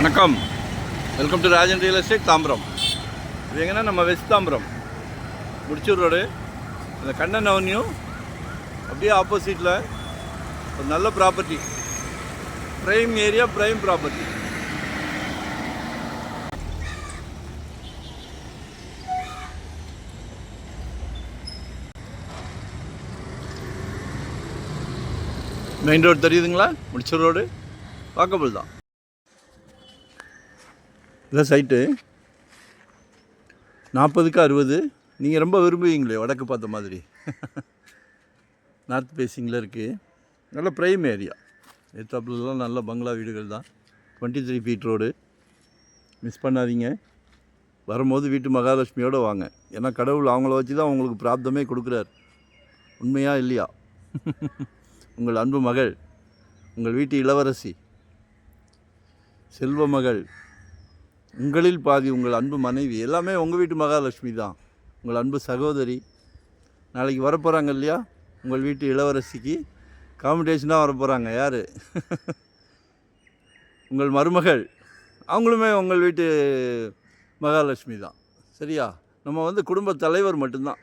வணக்கம், welcome to Rajan real estate Tambaram. இது எங்கன்னா நம்ம வெஸ்ட் தாம்பரம் முடிச்சூர் ரோடு, இந்த கண்ணன் அவென்யூ அப்படியே ஆப்போசிட்டில் ஒரு நல்ல property, prime area, prime property. Main road தெரியுதுங்களா? முடிச்சூர் ரோடு வாக்கபிள் தான். இதான் சைட்டு 40க்கு 60. நீங்கள் ரொம்ப விரும்புவீங்களே வடக்கு பார்த்த மாதிரி. நார்த் பேசிங்கில் இருக்குது. நல்ல ப்ரைம் ஏரியா. எத்தாப்புலாம் நல்ல பங்களா வீடுகள் தான். 23 ஃபீட் ரோடு. மிஸ் பண்ணாதீங்க. வரும்போது வீட்டு மகாலட்சுமியோடு வாங்க. ஏன்னா கடவுள் அவங்கள வச்சு தான் உங்களுக்கு பிராப்தமே கொடுக்குறாரு. உண்மையா இல்லையா? உங்கள் அன்பு மகள், உங்கள் வீட்டு இளவரசி, செல்வ மகள், உங்களில் பாதி உங்கள் அன்பு மனைவி, எல்லாமே உங்கள் வீட்டு மகாலட்சுமி தான். உங்கள் அன்பு சகோதரி நாளைக்கு வரப்போகிறாங்க இல்லையா? உங்கள் வீட்டு இளவரசிக்கு காம்படிஷனாக வரப்போகிறாங்க. யார்? உங்கள் மருமகள், அவங்களுமே உங்கள் வீட்டு மகாலட்சுமி தான். சரியா? நம்ம குடும்ப தலைவர் மட்டும்தான்.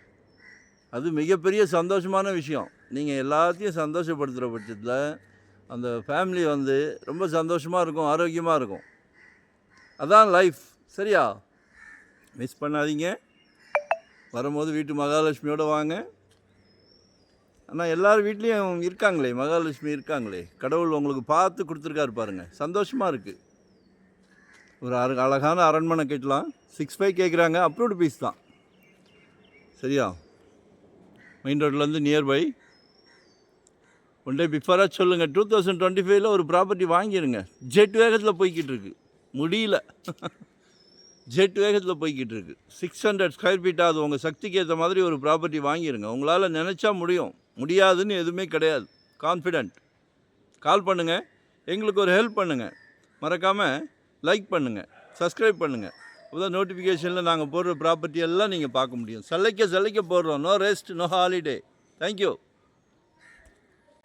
அது மிகப்பெரிய சந்தோஷமான விஷயம். நீங்கள் எல்லாத்தையும் சந்தோஷப்படுத்துகிற பட்சத்தில் அந்த ஃபேமிலி ரொம்ப சந்தோஷமாக இருக்கும், ஆரோக்கியமாக இருக்கும். அதான் லைஃப். சரியா? மிஸ் பண்ணாதீங்க. வரும்போது வீட்டு மகாலட்சுமியோடு வாங்க. ஆனால் எல்லார் வீட்லேயும் இருக்காங்களே, மகாலட்சுமி இருக்காங்களே. கடவுள் உங்களுக்கு பார்த்து கொடுத்துருக்காரு பாருங்கள். சந்தோஷமாக இருக்குது. ஒரு அழகான அரண்மனை கட்டலாம். 6.5 கேட்குறாங்க. அப்ரூவ்டு பீஸ் தான். சரியா? மெயின் ரோட்லேருந்து நியர்பை. ஒன் டே பிஃபோராக சொல்லுங்கள். 2025 ஒரு ப்ராப்பர்ட்டி வாங்கிடுங்க. ஜெட் வேகத்தில் போய்கிட்டு இருக்கு. முடியல. ஜெட் வேகத்தில் போய்கிட்டு இருக்கு. 600 ஸ்கொயர் ஃபீட்டாக அது உங்கள் சக்திக்கு ஏற்ற மாதிரி ஒரு ப்ராப்பர்ட்டி வாங்கிடுங்க. உங்களால் நினச்சா முடியும். முடியாதுன்னு எதுவுமே கிடையாது. கான்ஃபிடென்ட். கால் பண்ணுங்கள். எங்களுக்கு ஒரு ஹெல்ப் பண்ணுங்கள். மறக்காமல் லைக் பண்ணுங்கள், சப்ஸ்கிரைப் பண்ணுங்கள். அப்போதான் நோட்டிஃபிகேஷனில் நாங்கள் போடுற ப்ராப்பர்ட்டி எல்லாம் நீங்கள் பார்க்க முடியும். சல்லைக்க போடுறோம். No rest, no holiday. Thank you.